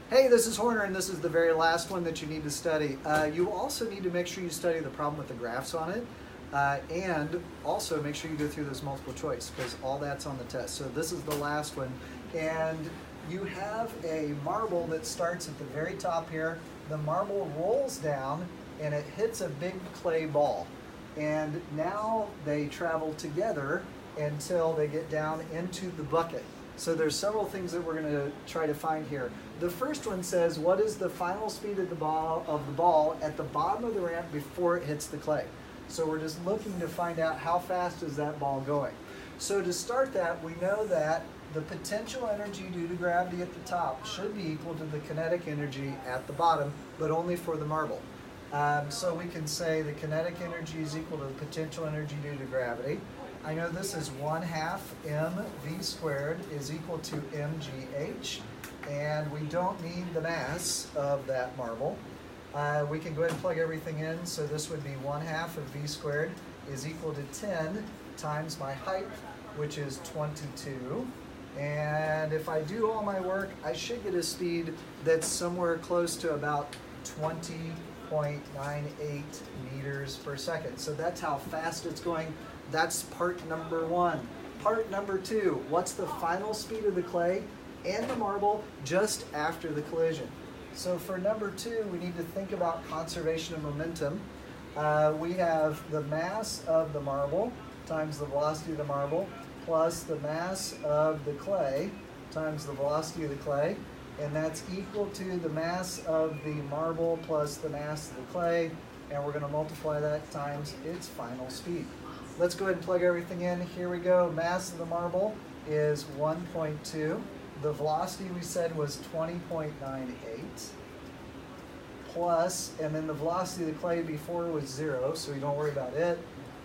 Hey, this is Horner, and this is the very last one that you need to study. You also need to make sure you study the problem with the graphs on it, and also make sure you go through this multiple choice, because all that's on the test. So this is the last one, and you have a marble that starts at the very top here. The marble rolls down, and it hits a big clay ball. And now they travel together until they get down into the bucket. So there's several things that we're going to try to find here. The first one says, what is the final speed of the ball at the bottom of the ramp before it hits the clay? So we're just looking to find out how fast is that ball going. So to start that, we know that the potential energy due to gravity at the top should be equal to the kinetic energy at the bottom, but only for the marble. So we can say the kinetic energy is equal to the potential energy due to gravity. I know this is 1/2 mv squared is equal to mgh, and we don't need the mass of that marble. We can go ahead and plug everything in, so this would be 1/2 of v squared is equal to 10 times my height, which is 22. And if I do all my work, I should get a speed that's somewhere close to about 20.98 meters per second. So that's how fast it's going. That's part number one. Part number two, what's the final speed of the clay and the marble just after the collision? So for number two, we need to think about conservation of momentum. We have the mass of the marble times the velocity of the marble plus the mass of the clay times the velocity of the clay, and that's equal to the mass of the marble plus the mass of the clay, and we're going to multiply that times its final speed. Let's go ahead and plug everything in. Here we go. Mass of the marble is 1.2. The velocity we said was 20.98 plus, and then the velocity of the clay before was 0, so we don't worry about it.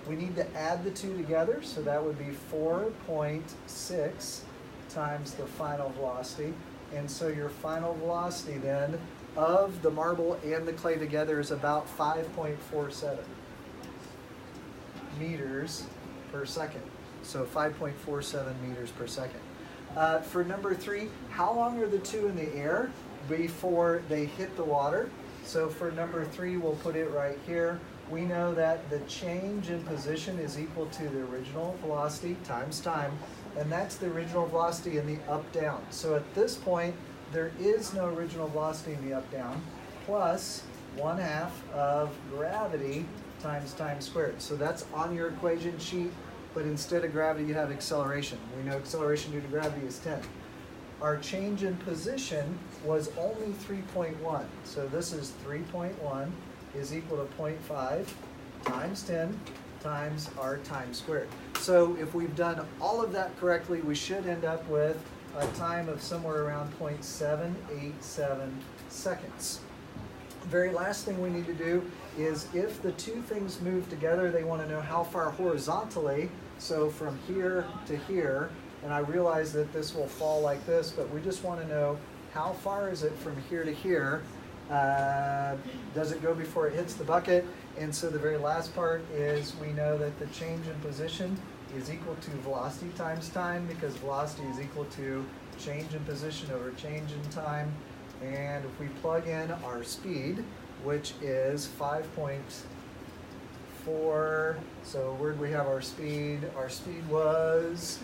We need to add the two together, so that would be 4.6 times the final velocity. And so your final velocity then of the marble and the clay together is about 5.47 meters per second. So 5.47 meters per second. For number three, how long are the two in the air before they hit the water? So for number three, we'll put it right here. We know that the change in position is equal to the original velocity times time, and that's the original velocity in the up-down. So at this point, there is no original velocity in the up-down, plus 1/2 of gravity times time squared. So that's on your equation sheet, but instead of gravity, you have acceleration. We know acceleration due to gravity is 10. Our change in position was only 3.1. So this is 3.1 is equal to 0.5 times 10 times our time squared. So if we've done all of that correctly, we should end up with a time of somewhere around 0.787 seconds. The very last thing we need to do is if the two things move together, they want to know how far horizontally, so from here to here, and I realize that this will fall like this, but we just want to know how far is it from here to here. Does it go before it hits the bucket? And so the very last part is we know that the change in position is equal to velocity times time, because velocity is equal to change in position over change in time. And if we plug in our speed, which is 5.4, so where do we have our speed? Our speed was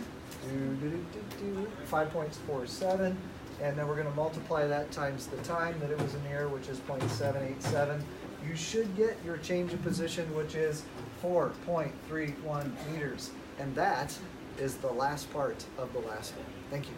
5.47, and then we're going to multiply that times the time that it was in the air, which is 0.787. You should get your change in position, which is 4.31 meters. And that is the last part of the last one. Thank you.